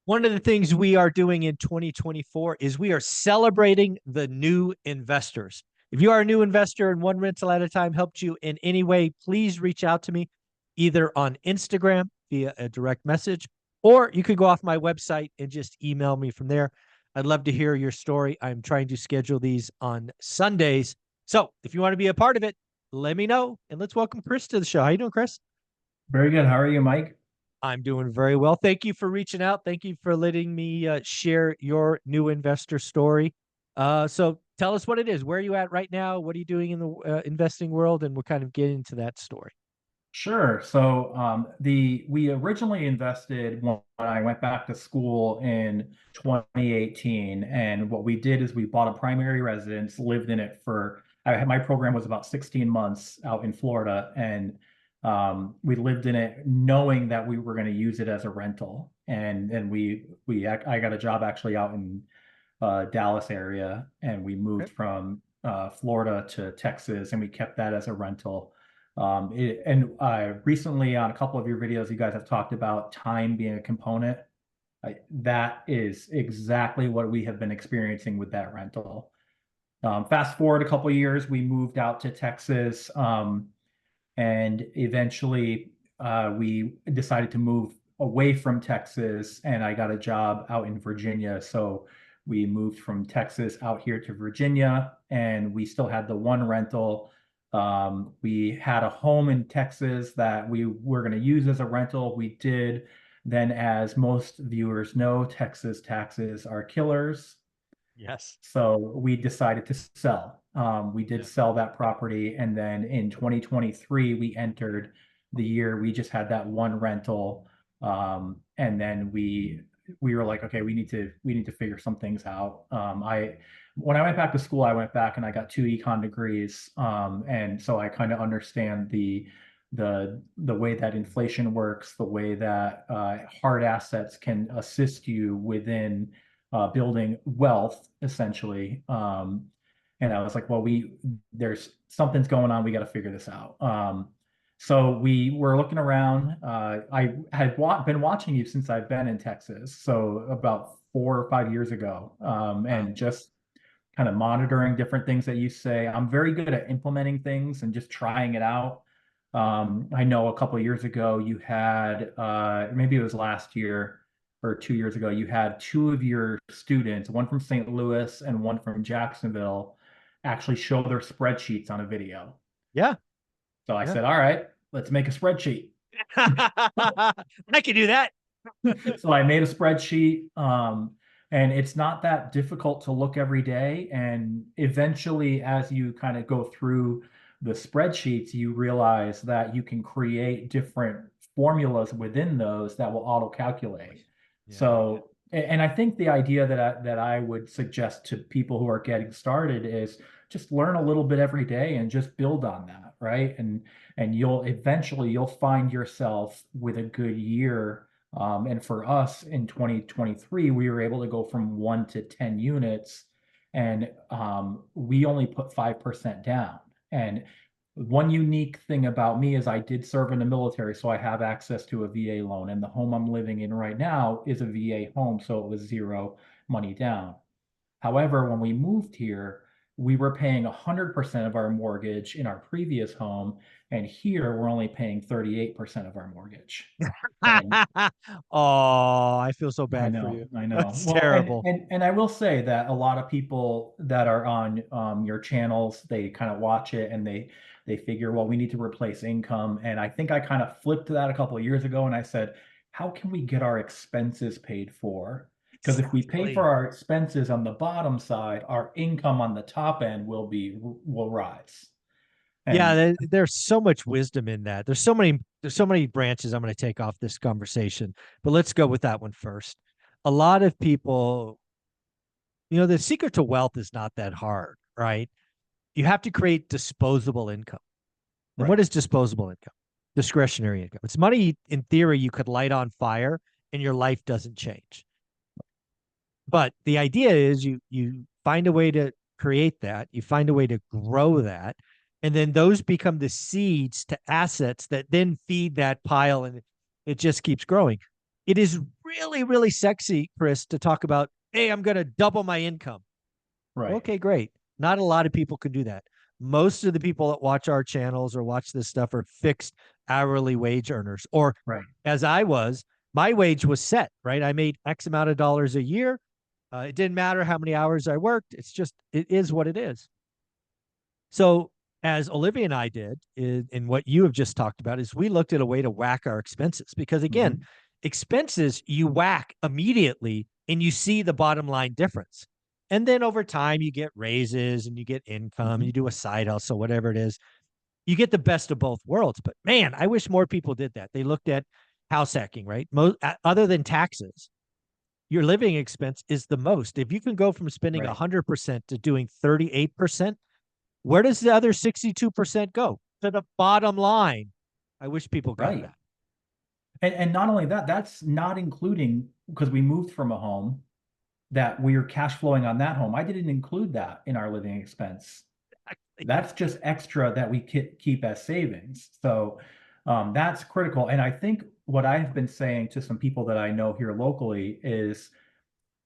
One of the things we are doing in 2024 is we are celebrating the new investors. If you are a new investor and One Rental at a Time helped you in any way, please reach out to me either on Instagram via a direct message, or you could go off my website and just email me from there. I'd love to hear your story. I'm trying to schedule these on Sundays. So if you want to be a part of it, let me know. And let's welcome Chris to the show. How you doing, Chris? Very good. How are you, Mike? I'm doing very well. Thank you for reaching out. Thank you for letting me share your new investor story. So tell us what it is. Where are you at right now? What are you doing in the investing world? And we'll kind of get into that story. Sure. So the we originally invested when I went back to school in 2018, and what we did is we bought a primary residence, lived in it for my program was about 16 months out in Florida, and we lived in it knowing that we were going to use it as a rental, and then I got a job actually out in Dallas area, and we Okay. moved from Florida to Texas, and we kept that as a rental. And recently, on a couple of your videos, you guys have talked about time being a component. That is exactly what we have been experiencing with that rental. Fast forward a couple of years, we moved out to Texas, and eventually we decided to move away from Texas, and I got a job out in Virginia. So we moved from Texas out here to Virginia, and we still had the one rental. We had a home in Texas that we were going to use as a rental. We did. Then, as most viewers know, Texas taxes are killers. Yes. So we decided to sell. We did Yeah. sell that property, and then in 2023 we entered the year. We just had that one rental, and then we were like, okay, we need to figure some things out. I When I went back to school, I went back and I got two econ degrees, and so I kind of understand the way that inflation works, the way that hard assets can assist you within building wealth, essentially. And I was like, well, there's something's going on. We got to figure this out. So we were looking around. I had been watching you since I've been in Texas, so about 4 or 5 years ago, Wow. and just kind of monitoring different things that you say. I'm very good at implementing things and just trying it out. I know a couple of years ago you had, maybe it was last year or 2 years ago, you had two of your students, one from St. Louis and one from Jacksonville, actually show their spreadsheets on a video. Yeah. So I Yeah. said, all right, let's make a spreadsheet. I can do that. So I made a spreadsheet, and it's not that difficult to look every day. And eventually, as you kind of go through the spreadsheets, you realize that you can create different formulas within those that will auto calculate. Yeah. So, and I think the idea that I would suggest to people who are getting started is just learn a little bit every day and just build on that, right? And you'll find yourself with a good year, and for us in 2023, we were able to go from 1 to 10 units, and we only put 5% down. And one unique thing about me is I did serve in the military, so I have access to a VA loan. And the home I'm living in right now is a VA home, so it was zero money down. However, when we moved here, we were paying 100% of our mortgage in our previous home, and here we're only paying 38% of our mortgage. And Oh, I feel so I bad for know, you. I know. That's Well, and terrible. and and I will say that a lot of people that are on your channels, they kind of watch it and they figure, well, we need to replace income. And I think I kind of flipped that a couple of years ago, and I said, how can we get our expenses paid for? Because if we pay for Exactly. our expenses on the bottom side, our income on the top end will rise. Yeah, And there's so much wisdom in that. There's so many branches I'm going to take off this conversation, but let's go with that one first. A lot of people, the secret to wealth is not that hard, right? You have to create disposable income. And what right, is disposable income? Discretionary income. It's money in theory you could light on fire and your life doesn't change. But the idea is you find a way to create that, you find a way to grow that, and then those become the seeds to assets that then feed that pile and it just keeps growing. It is really, really sexy, Chris, to talk about, hey, I'm going to double my income. Right. Okay, great. Not a lot of people can do that. Most of the people that watch our channels or watch this stuff are fixed hourly wage earners. Or Right. as I was, my wage was set, right? I made X amount of dollars a year. It didn't matter how many hours I worked. It's just, it is what it is. So, as Olivia and I did, in what you have just talked about, is we looked at a way to whack our expenses. Because again, Mhm. expenses you whack immediately and you see the bottom line difference. And then over time, you get raises and you get income, Mhm. you do a side hustle, whatever it is. You get the best of both worlds. But man, I wish more people did that. They looked at house hacking, right? Other than taxes, your living expense is the most. If you can go from spending Right. 100% to doing 38%, where does the other 62% go? To the bottom line. I wish people got Right. that. And not only that, that's not including because we moved from a home that we're cash flowing on that home. I didn't include that in our living expense. That's just extra that we keep as savings. So that's critical. And I think what I've been saying to some people that I know here locally is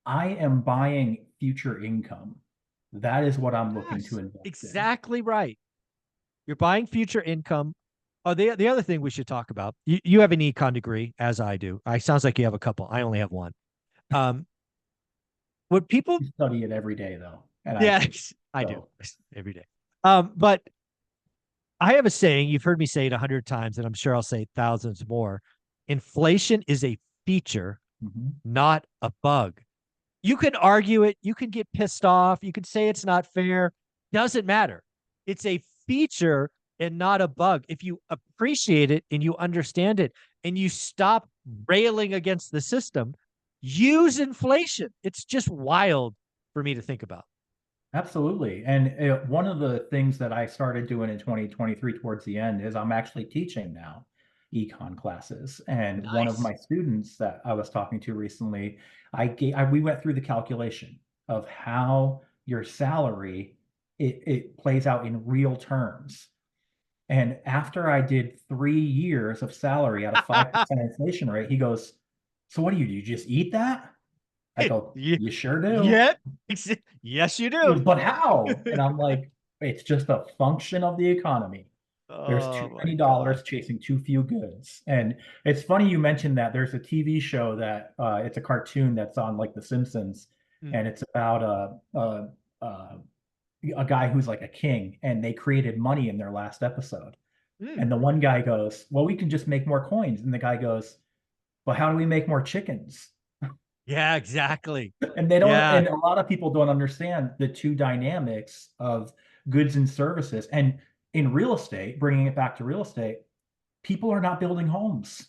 I am buying future income. That is what I'm looking to Yes, invest in. exactly right. You're buying future income. Oh, the other thing we should talk about, you have an econ degree, as I do. I sounds like you have a couple. I only have one. Um, what people, I study it every day though, and I yeah, teach. I do So every day. But I have a saying, you've heard me say it 100 times, and I'm sure I'll say it thousands more. Inflation is a feature, mhm. not a bug. You can argue it, you can get pissed off, you can say it's not fair. Doesn't matter. It's a feature and not a bug. If you appreciate it and you understand it and you stop railing against the system, use inflation. It's just wild for me to think about. Absolutely. And one of the things that I started doing in 2023 towards the end is I'm actually teaching now econ classes. And one of Nice. my students that I was talking to recently, we went through the calculation of how your salary it plays out in real terms. And after I did 3 years of salary at a 5% inflation rate, he goes, "So what do? You just eat that?" I go, Yeah, "You sure do." yeah. Yes, you He do. goes, "But how?" And I'm like, "It's just a function of the economy. There's too Oh my many God. dollars chasing too few goods." And it's funny you mentioned that. There's a TV show that it's a cartoon that's on like The Simpsons, Mm, and it's about a, a guy who's like a king, and they created money in their last episode. mm. And the one guy goes, "Well, we can just make more coins." And the guy goes, "Well, how do we make more chickens?" Yeah, exactly. And they don't, Yeah. and a lot of people don't understand the two dynamics of goods and services. And in real estate, bringing it back to real estate, people are not building homes.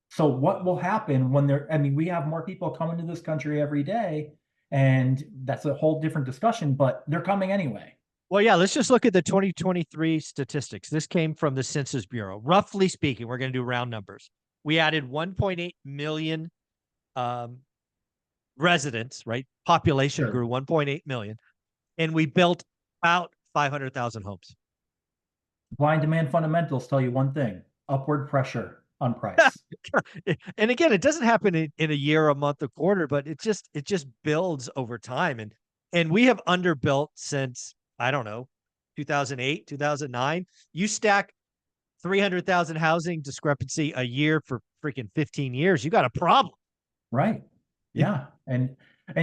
So what will happen when there, I mean, we have more people coming to this country every day, and that's a whole different discussion, but they're coming anyway. Well, yeah, let's just look at the 2023 statistics. This came from the Census Bureau. Roughly speaking, we're going to do round numbers. We added 1.8 million um, residents, right? Population Sure. grew 1.8 million, and we built about 500,000 homes. Supply and demand fundamentals tell you one thing, upward pressure on price. And again, it doesn't happen in a year, a month, a quarter, but it just builds over time. And we have underbuilt since, I don't know, 2008, 2009. You stack 300,000 housing discrepancy a year for freaking 15 years, you got a problem. Right. Yeah. And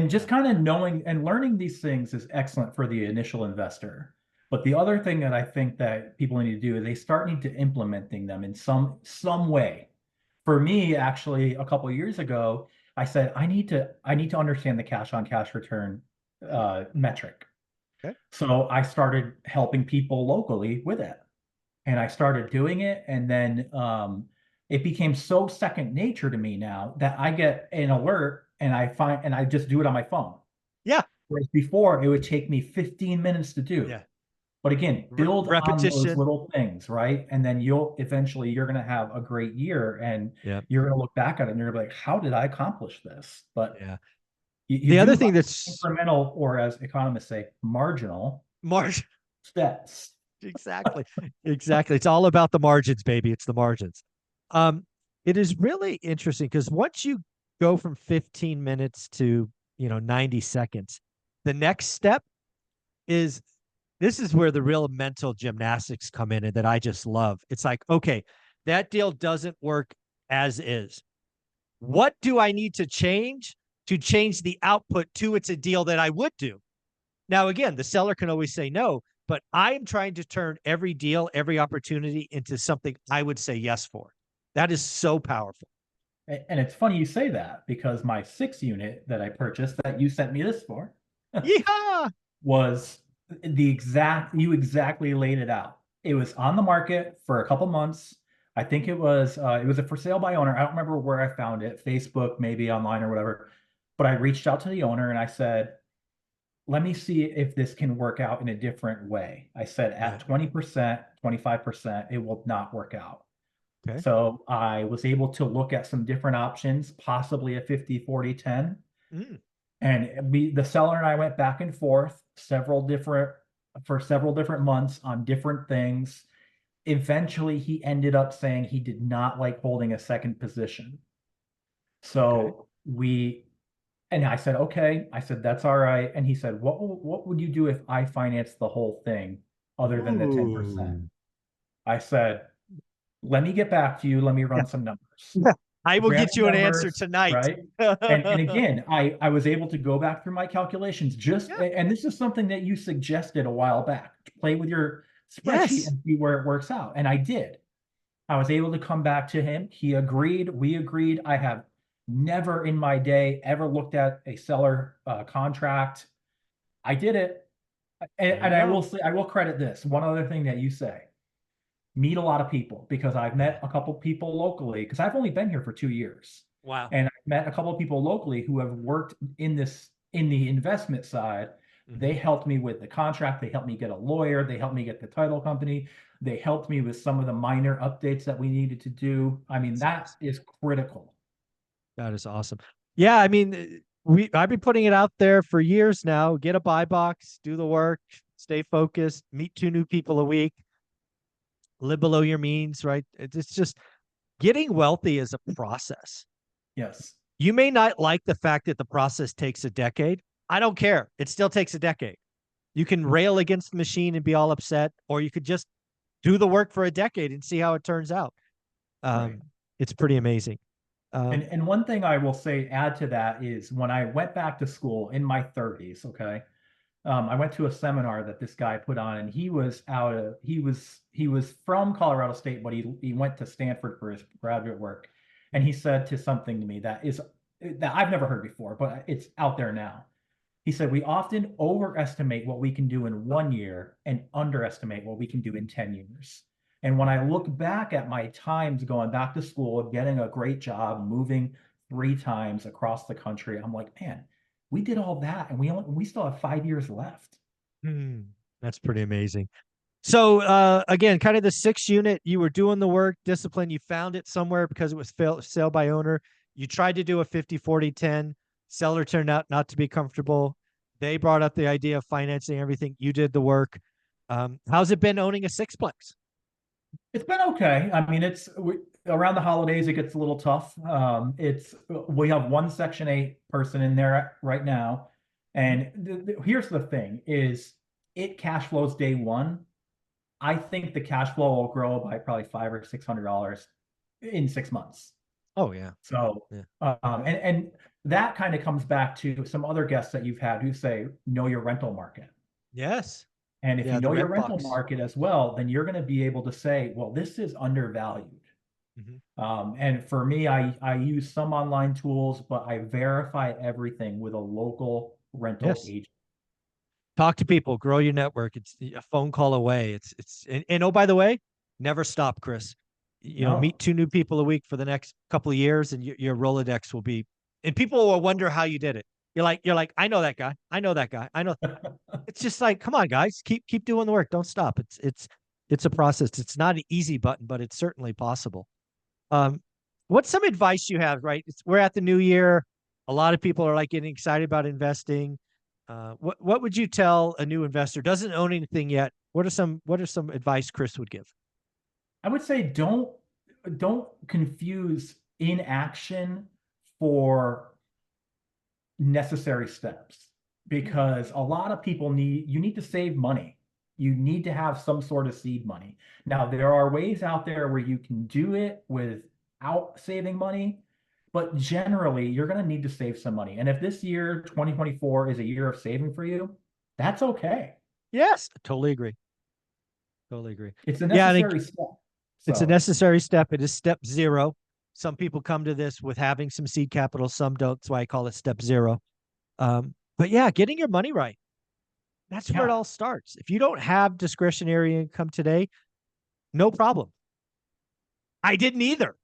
just Yeah. kind of knowing and learning these things is excellent for the initial investor. But the other thing that I think that people need to do is they start need to implementing them in some way. For me, actually, a couple of years ago, I said I need to understand the cash on cash return Mm, metric. okay. So I started helping people locally with it, and I started doing it, and then it became so second nature to me now that I get an alert and I just do it on my phone. Yeah. Whereas before it would take me 15 minutes to do. Yeah. But again, build on those Repetition. little things, right? And then you're going to have a great year, and Yeah. you're going to look back at it and you're going to be like, how did I accomplish this? But Yeah. you The other do thing like that's incremental, or as economists say, marginal margin. steps. Exactly. Exactly. It's all about the margins, baby. It's the margins. Um, It is really interesting because once you go from 15 minutes to, 90 seconds, the next step is this is where the real mental gymnastics come in and that I just love. It's like, okay, that deal doesn't work as is. What do I need to change the output to it's a deal that I would do? Now, again, the seller can always say no, but I am trying to turn every deal, every opportunity into something I would say yes for. That is so powerful. And it's funny you say that because my 6 unit that I purchased that you sent me this for Yeah. was you exactly laid it out. It was on the market for a couple months. I think it was a for sale by owner. I don't remember where I found it, Facebook, maybe online or whatever. But I reached out to the owner and I said, let me see if this can work out in a different way. I said Yeah. at 20%, 25%, it will not work out. Okay. So I was able to look at some different options, possibly a 50-40-10. Mm, And the seller and I went back and forth for several different months on different things. Eventually, he ended up saying he did not like holding a second position. okay. So and I said, okay. I said, that's all right. And he said, what would you do if I financed the whole thing other than the 10%? Ooh. I said, let me get back to you. Let me Yeah. run some numbers. Yeah. I will Ran get the you an answer numbers, tonight. right? And again, I was able to go back through my calculations Yeah. and this is something that you suggested a while back. Play with your spreadsheet Yes. and see where it works out. And I did. I was able to come back to him. He agreed. We agreed. I have never in my day ever looked at a seller contract. I did it. There you And I go. will say, I will credit this. One other thing that you say, meet a lot of people because I've Yeah. met a couple people locally because I've only been here for 2 years. Wow. And I've met a couple of people locally who have worked in the investment side. Hmm. They helped me with the contract. They helped me get a lawyer. They helped me get the title company. They helped me with some of the minor updates that we needed to do. I mean, That's that awesome. is critical. That is awesome. Yeah, I mean, I've been putting it out there for years now. Get a buy box, do the work, stay focused, meet 2 new people a week, live below your means, right? It's just getting wealthy is a process. Yes. You may not like the fact that the process takes a decade. I don't care. It still takes a decade. You can rail against the machine and be all upset, or you could just do the work for a decade and see how it turns out. Right. Um, it's pretty amazing. Um, And one thing I will say add to that is when I went back to school in my 30s, okay, I went to a seminar that this guy put on, and he was from Colorado State, but he went to Stanford for his graduate work, and he said to something to me that I've never heard before, but it's out there now. He said we often overestimate what we can do in 1 year and underestimate what we can do in 10 years. And when I look back at my times going back to school, getting a great job, moving 3 times across the country, I'm like, man, we did all that and we still have 5 years left. hmm, that's pretty amazing. So again, kind of the 6 unit, you were doing the work, discipline, you found it somewhere because it was sale by owner. You tried to do a 50-40-10. Seller turned out not to be comfortable. They brought up the idea of financing everything. You did the work. How's it been owning a sixplex? It's been okay. I mean, around the holidays it gets a little tough. We have one Section 8 person in there right now, and here's the thing: is it cash flows day one. I think the cash flow will grow by probably $500 or $600 in 6 months. Oh yeah. So, Yeah. and that kind of comes back to some other guests that you've had who say, know your rental market. Yes. And if you Yeah, the know your rent rental box. market as well, then you're going to be able to say, well, this is undervalued. Mhm. And for me, I use some online tools, but I verify everything with a local rental Yes. agent. Talk to people, grow your network. It's a phone call away. And oh, by the way, never stop, Chris. Meet No. 2 new people a week for the next couple of years, and your Rolodex will be. And people will wonder how you did it. You're like, I know that guy. I know that guy. I know. It's just like, come on, guys, keep doing the work. Don't stop. It's a process. It's not an easy button, but it's certainly possible. Um, what's some advice you have? Right, we're at the new year. A lot of people are like getting excited about investing. What would you tell a new investor doesn't own anything yet? What are some advice Chris would give? I would say don't. don't confuse inaction for necessary steps, because a lot of people you need to save money. You need to have some sort of seed money. Now, there are ways out there where you can do it without saving money, but generally you're going to need to save some money. And if this year, 2024, is a year of saving for you, that's okay. Yes, totally agree. Totally agree. It's a Yeah, and necessary step. it's a So, necessary step. It is step zero. Some people come to this with having some seed capital, some don't. That's why I call it step zero. But yeah, getting your money right. That's where it yeah. all starts. If you don't have discretionary income today, no problem. I didn't either.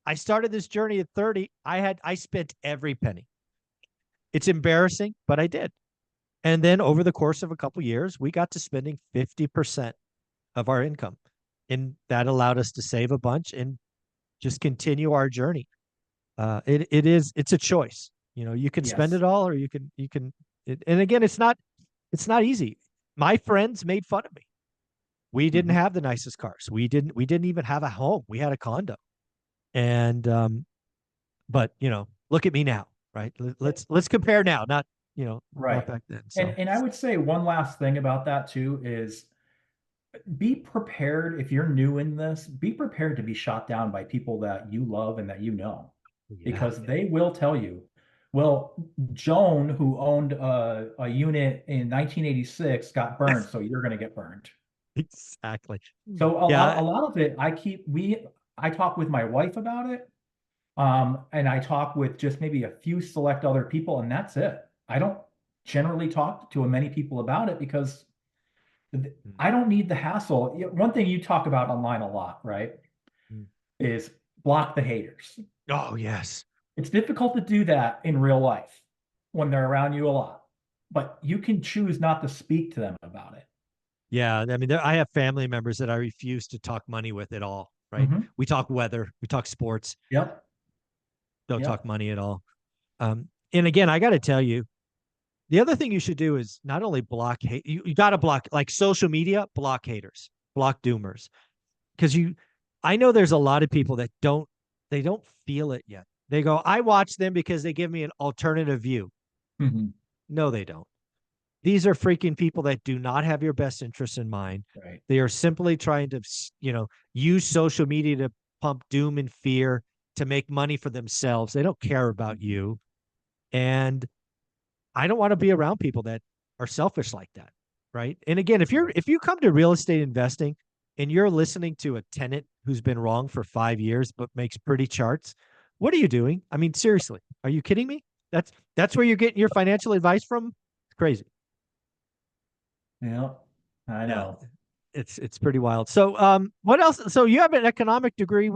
I started this journey at 30. I spent every penny. It's embarrassing, but I did. And then over the course of a couple of years, we got to spending 50% of our income. And that allowed us to save a bunch and just continue our journey. It's a choice. You know, you can spend Yes. it all or and again, it's not easy. My friends made fun of me. We didn't Mhm. have the nicest cars. We didn't even have a home. We had a condo. And but look at me now, right? Let's compare now, not Right. back then. And So I would say one last thing about that too is be prepared. If you're new in this, be prepared to be shot down by people that you love and that you know, yeah, because they will tell you, well, Joan, who owned a unit in 1986, got burned, so you're going to get burned. exactly. So Yeah, a lot of it, I talk with my wife about it, and I talk with just maybe a few select other people, and that's it. I don't generally talk to many people about it because I don't need the hassle. One thing you talk about online a lot, right, is block the haters. oh yes. It's difficult to do that in real life when they're around you a lot, but you can choose not to speak to them about it. Yeah, I mean, I have family members that I refuse to talk money with at all, right? Hmm. We talk weather, we talk sports, Yep. don't talk Yep. money at all. And again, I got to tell you, the other thing you should do is not only block hate, you got to block like social media, block haters, block doomers. Because I know there's a lot of people that they don't feel it yet. They go, I watch them because they give me an alternative view. Hmm. No, they don't. These are freaking people that do not have your best interests in mind. Right. They are simply trying to, use social media to pump doom and fear to make money for themselves. They don't care about Mhm. you. And I don't want to be around people that are selfish like that. Right. And again, Right. if you come to real estate investing and you're listening to a tenant who's been wrong for 5 years but makes pretty charts, what are you doing? I mean, seriously, are you kidding me? That's where you're getting your financial advice from? It's crazy. Yeah. I Yeah, know. it's pretty wild. So, what else? So you have an economic degree.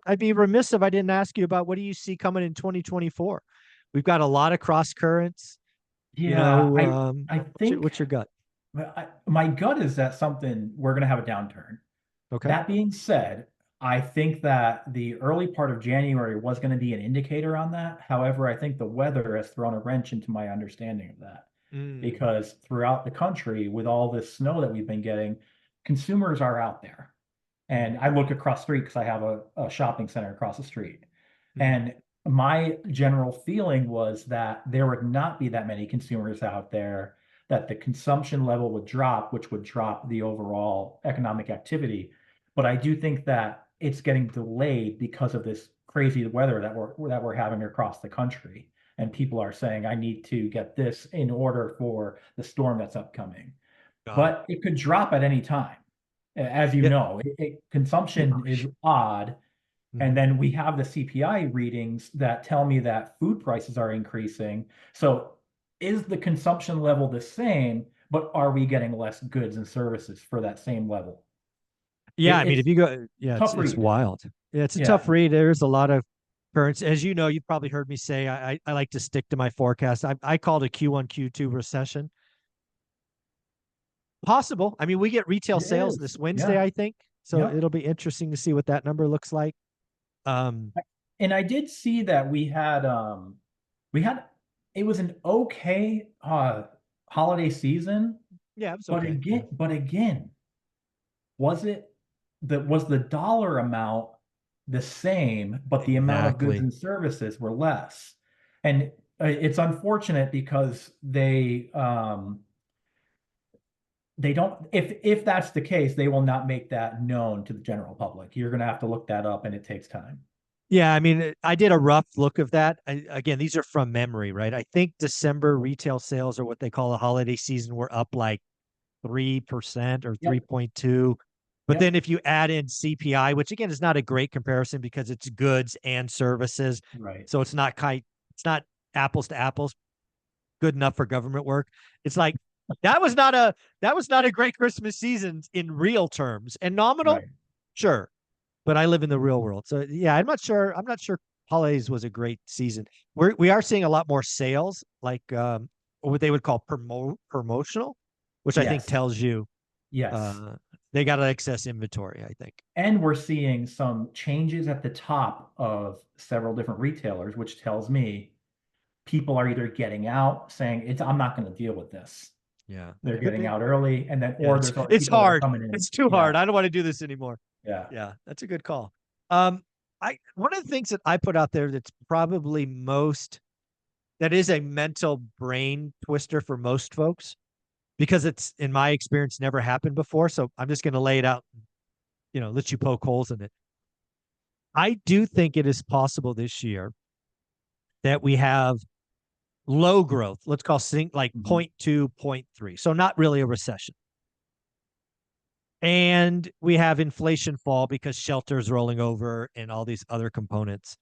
I'd be remiss if I didn't ask you about what do you see coming in 2024? We've got a lot of cross currents. Yeah, I What's your think gut? my gut is that something we're going to have a downturn. Okay. That being said, I think that the early part of January was going to be an indicator on that. However, I think the weather has thrown a wrench into my understanding of that, Mm, because throughout the country, with all this snow that we've been getting, consumers are out there. mm, And I look across the street because I have a shopping center across the street. mm. And my general feeling was that there would not be that many consumers out there, that the consumption level would drop, which would drop the overall economic activity. But I do think that it's getting delayed because of this crazy weather that we're having across the country. And people are saying, I need to get this in order for the storm that's upcoming. Got it. But it could drop at any time. As you Yeah. know, consumption is odd. And Mhm. then we have the CPI readings that tell me that food prices are increasing. So is the consumption level the same, but are we getting less goods and services for that same level? Yeah, I mean, It's if you go, yeah, tough it's read. wild. Yeah, it's a Yeah. tough read. There's a lot of currents, as you know. You've probably heard me say I like to stick to my forecast. I called a Q1 Q2 recession possible. I mean, we get retail It sales is. this Wednesday, Yeah. I think, so Yep. it'll be interesting to see what that number looks like. Um, And I did see that we had it was an okay holiday season, yeah, it was but okay. Yeah. again, was it was the dollar amount the same, but the amount of goods Exactly. and services were less. And it's unfortunate because they don't, if that's the case, they will not make that known to the general public. You're going to have to look that up, and it takes time. Yeah, I mean, I did a rough look of that. Again, these are from memory, right? I think December retail sales, or what they call the holiday season, were up like 3% or Yep. 3.2. But then Yep. if you add in CPI, which again is not a great comparison because it's goods and services, Right. so it's not apples to apples, good enough for government work. It's like that was not a great Christmas season in real terms. And nominal, Right. sure, but I live in the real world. So yeah, I'm not sure holidays was a great season. We are seeing a lot more sales, like what they would call promotional, which I think Yes. tells you Yes. uh, they got excess inventory, I think. And we're seeing some changes at the top of several different retailers, which tells me people are either getting out saying it's I'm not going to deal with this. Yeah, They're could getting be. out early, and then Yeah, or there's other it's people that are hard. coming in. It's too Yeah, hard. I don't want to do this anymore. yeah. Yeah, that's a good call. Um, I one of the things that I put out there that's probably most that is a mental brain twister for most folks because it's in my experience never happened before. So I'm just going to lay it out, let you poke holes in it. I do think it is possible this year that we have low growth. Let's call like Mhm. 0.2, 0.3. So not really a recession. And we have inflation fall because shelter's rolling over and all these other components.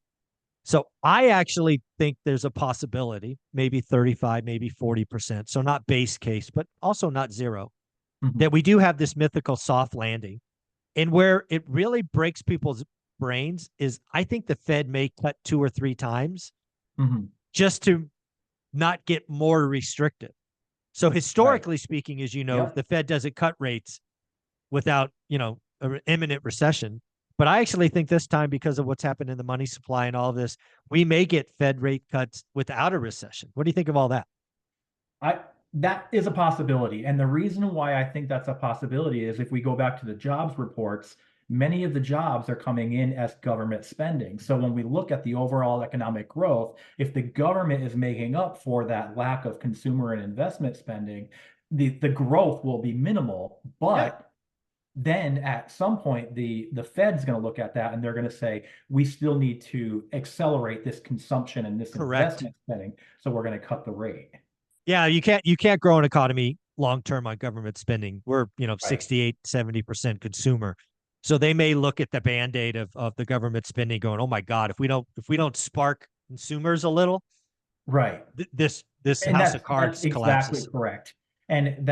So I actually think there's a possibility, maybe 35, maybe 40%. So not base case, but also not zero, Mhm. that we do have this mythical soft landing. And where it really breaks people's brains is I think the Fed may cut 2 or 3 times Mhm. just to not get more restrictive. So Right. historically speaking, as you know, Yep. the Fed doesn't cut rates without, an imminent recession. But I actually think this time, because of what's happened in the money supply and all of this, we may get Fed rate cuts without a recession. What do you think of all that? I That is a possibility. And the reason why I think that's a possibility is if we go back to the jobs reports, many of the jobs are coming in as government spending. So when we look at the overall economic growth, if the government is making up for that lack of consumer and investment spending, the growth will be minimal. Yeah, But then at some point the Fed's going to look at that and they're going to say we still need to accelerate this consumption and this correct. investment spending, so we're going to cut the rate. Yeah, you can't grow an economy long term on government spending. We're, Right. 68, 70% consumer. So they may look at the band-aid of the government spending going, "Oh my God, if we don't spark consumers a little, Right. this And house of that's cards exactly collapses." correct. And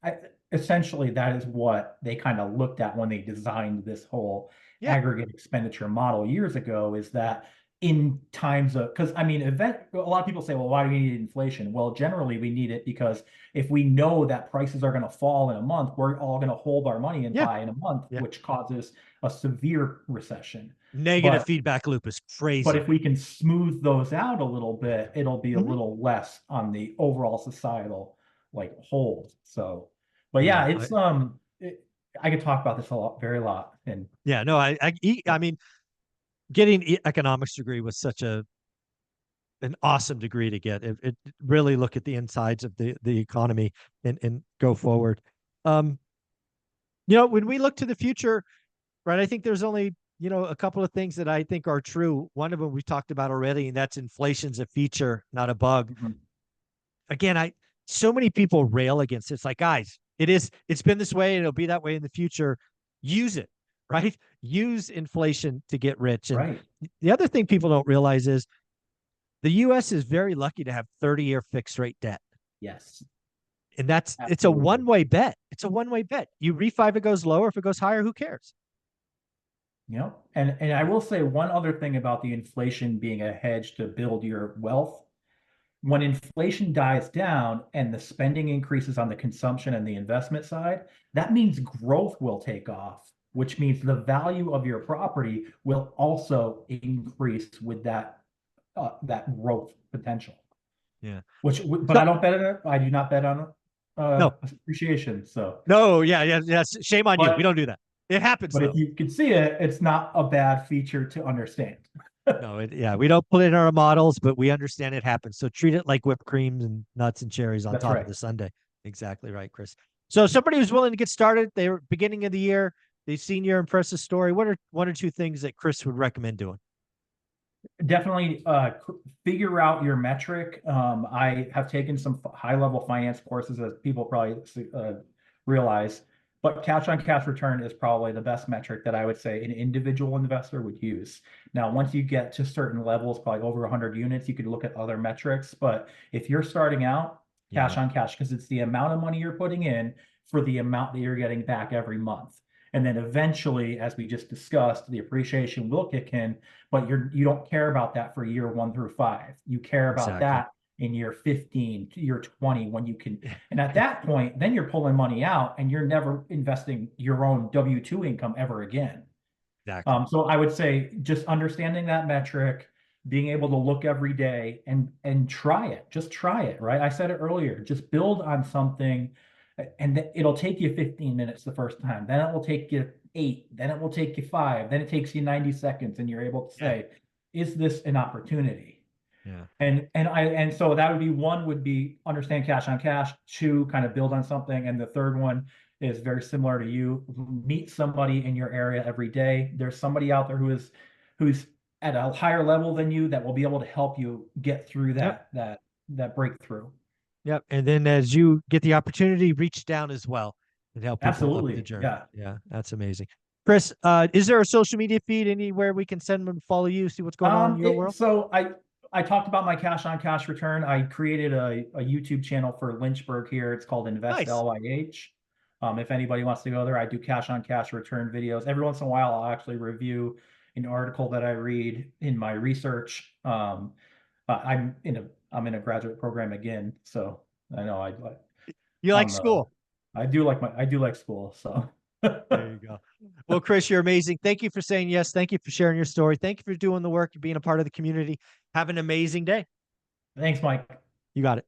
I, essentially that is what they kind of looked at when they designed this whole Yeah. aggregate expenditure model years ago, is that in times of, because I mean, a lot of people say, well, why do we need inflation? Well, generally we need it because if we know that prices are going to fall in a month, we're all going to hold our money and Yeah. buy in a month, Yeah. which causes a severe recession. Negative But feedback loop is but crazy. if we can smooth those out a little bit, it'll be a Mhm. little less on the overall societal like hold. So, but Yeah. yeah, I could talk about this a lot, very lot. And Yeah. No, I mean, getting economics degree was such an awesome degree to get. It really look at the insides of the economy and go forward. Um, when we look to the future, right, I think there's only, a couple of things that I think are true. One of them we talked about already, and that's inflation's a feature, not a bug. Mhm. Again, so many people rail against it. It's like, guys, it's been this way and it'll be that way in the future. Use it, right? Use inflation to get rich. And Right. the other thing people don't realize is the US is very lucky to have 30-year fixed rate debt. Yes, And it's a absolutely. one-way bet. It's a one-way bet. You refi if it goes lower, if it goes higher, who cares? And I will say one other thing about the inflation being a hedge to build your wealth. When inflation dies down and the spending increases on the consumption and the investment side, that means growth will take off, which means the value of your property will also increase with that growth potential. Yeah. But So I don't bet on it. I do not bet on no, appreciation. So, no, yeah, yeah, yeah. Shame on you. We but don't do that. It happens But if though. you can see it, it's not a bad feature to understand. No, yeah, we don't put it in our models, but we understand it happens. So treat it like whipped creams and nuts and cherries on That's top of right. the sundae. Exactly right, Chris. So somebody who's willing to get started, they were beginning of the year, they've seen your impressive story. What are one or two things that Chris would recommend doing? Definitely figure out your metric. I have taken some high level finance courses, as people probably realize, but cash on cash return is probably the best metric that I would say an individual investor would use. Now, once you get to certain levels, probably over 100 units, you could look at other metrics. But if you're starting out, cash Yeah, on cash, because it's the amount of money you're putting in for the amount that you're getting back every month. And then eventually, as we just discussed, the appreciation will kick in, but you don't care about that for year 1 through 5. You care about exactly. that in year 15 to year 20 when you can. And at that point, then you're pulling money out and you're never investing your own W-2 income ever again. Exactly. So I would say just understanding that metric, being able to look every day and try it. Just try it, right? I said it earlier. Just build on something, and it'll take you 15 minutes the first time. Then it will take you 8. Then it will take you 5. Then it takes you 90 seconds, and you're able to Yeah, say, "Is this an opportunity?" yeah. And so that would be one would be understand cash on cash, two kind of build on something, and the third one is very similar to you. Meet somebody in your area every day. There's somebody out there who's at a higher level than you that will be able to help you get through Yep. that breakthrough. Yep. And then as you get the opportunity, reach down as well and help people up the Absolutely. journey. Yeah. Yeah, that's amazing. Chris, is there a social media feed anywhere we can send them to follow you, see what's going on in your world? So I talked about my cash on cash return. I created a YouTube channel for Lynchburg here. It's called Invest Nice. LYH. If anybody wants to go there, I do cash on cash return videos. Every once in a while, I'll actually review an article that I read in my research. I'm in a graduate program again, so I know You like I'm school. I do like school. So There you go. Well, Chris, you're amazing. Thank you for saying yes. Thank you for sharing your story. Thank you for doing the work, being a part of the community. Have an amazing day. thanks, Mike. You got it.